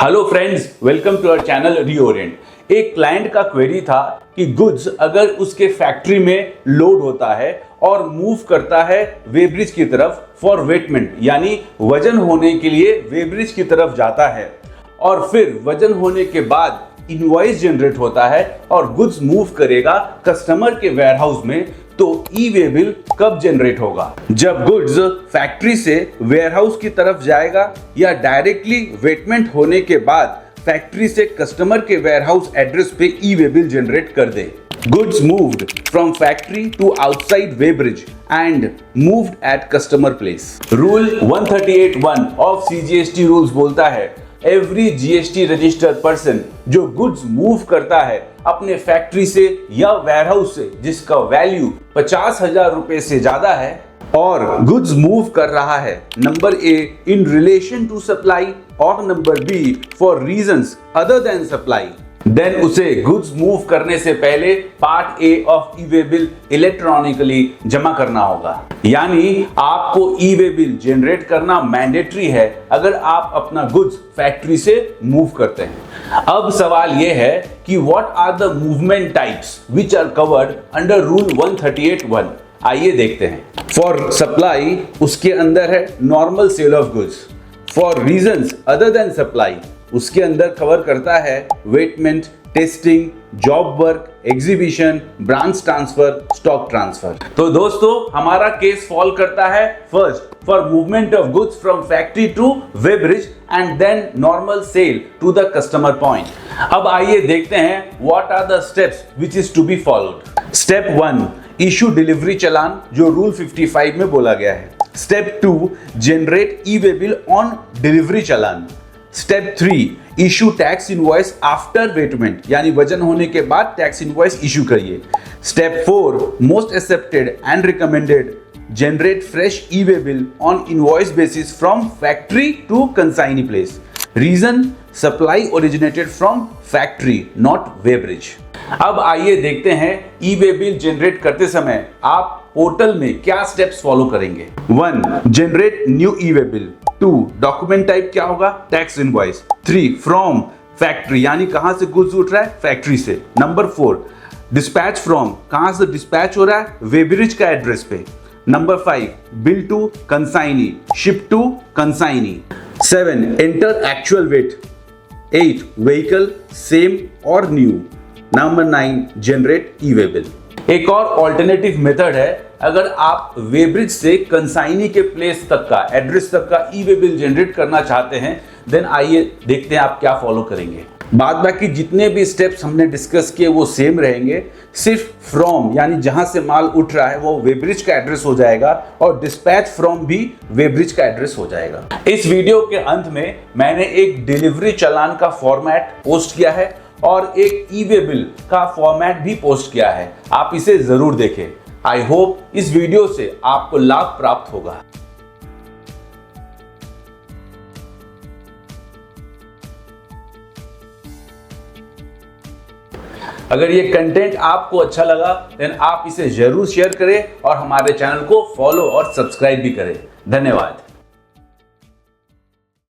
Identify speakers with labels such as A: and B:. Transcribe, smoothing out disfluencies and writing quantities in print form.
A: Hello friends, welcome to our channel reorient. एक client का query था कि गुड्स अगर उसके फैक्ट्री में लोड होता है और मूव करता है वेब्रिज की तरफ फॉर वेटमेंट, यानी वजन होने के लिए वेब्रिज की तरफ जाता है और फिर वजन होने के बाद इनवॉइस जनरेट होता है और गुड्स मूव करेगा कस्टमर के वेयरहाउस में, तो ई वे बिल कब जनरेट होगा? जब गुड्स फैक्ट्री से वेयरहाउस की तरफ जाएगा या डायरेक्टली वेटमेंट होने के बाद फैक्ट्री से कस्टमर के वेयरहाउस एड्रेस पे ई वे बिल जनरेट कर दे। Goods moved from factory to outside weighbridge and moved at customer place. Rule 138(1) of CGST rules बोलता है एवरी GST रजिस्टर्ड पर्सन जो गुड्स मूव करता है अपने फैक्ट्री से या वेयरहाउस से जिसका वैल्यू 50,000 रुपए से ज्यादा है और गुड्स मूव कर रहा है, number A in relation to supply और number B for reasons other than supply, then उसे गुड्स मूव करने से पहले part A of E way bill electronically जमा करना होगा। यानी आपको ई वे बिल जनरेट करना मैंडेटरी है अगर आप अपना गुड्स फैक्ट्री से मूव करते हैं। अब सवाल यह है कि what are the movement types which are covered under rule 138(1). आइए देखते हैं। फॉर सप्लाई उसके अंदर है normal sale of goods. For reasons other than supply उसके अंदर कवर करता है weighment, testing, job work, exhibition, branch transfer, stock transfer. तो दोस्तों हमारा केस फॉल करता है first for movement of goods from factory to weighbridge and then normal sale to the customer point. अब आइए देखते हैं what are the steps which is to be followed. Step 1 issue delivery challan, जो rule 55 में बोला गया है। Step 2 generate E way bill on delivery challan. Step 3 issue tax invoice after weighment, यानी वजन होने के बाद टैक्स इनवॉइस इशू करिए। Step 4 most accepted and recommended generate fresh E way bill on invoice basis from factory to consignee place. Reason supply originated from factory not weighbridge. अब आइए देखते हैं ई वे बिल जनरेट करते समय आप portal में क्या स्टेप्स फॉलो करेंगे। 1 जनरेट न्यू ई वे बिल। 2 डॉक्यूमेंट टाइप क्या होगा? Tax invoice. 3 फ्रॉम फैक्ट्री, यानी कहां से गुड्स उठ रहा है? फैक्ट्री से। नंबर 4 डिस्पैच फ्रॉम, कहां से डिस्पैच हो रहा है? वेब्रिज का एड्रेस पे। Number 5 bill to consignee, ship to consignee. 7 enter actual weight. 8 vehicle same और न्यू। नंबर 9 जनरेट ई वे बिल। एक और ऑल्टरनेटिव मेथड है, अगर आप वेब्रिज से कंसाइनी के प्लेस तक का एड्रेस तक का ई वे बिल जनरेट करना चाहते हैं, देन आइए देखते हैं आप क्या फॉलो करेंगे। बाद बाकी जितने भी स्टेप्स हमने डिस्कस किए वो सेम रहेंगे, सिर्फ फ्रॉम यानी जहां से माल उठ रहा है वो वेब्रिज का एड्रेस हो जाएगा और डिस्पैच फ्रॉम भी वेब्रिज का एड्रेस हो जाएगा। इस वीडियो के अंत में मैंने एक डिलीवरी चालान का फॉर्मेट पोस्ट किया है और एक ई वे बिल का फॉर्मेट भी पोस्ट किया है, आप इसे जरूर देखें। आई होप इस वीडियो से आपको लाभ प्राप्त होगा। अगर ये कंटेंट आपको अच्छा लगा देन आप इसे जरूर शेयर करें और हमारे चैनल को फॉलो और सब्सक्राइब भी करें। धन्यवाद।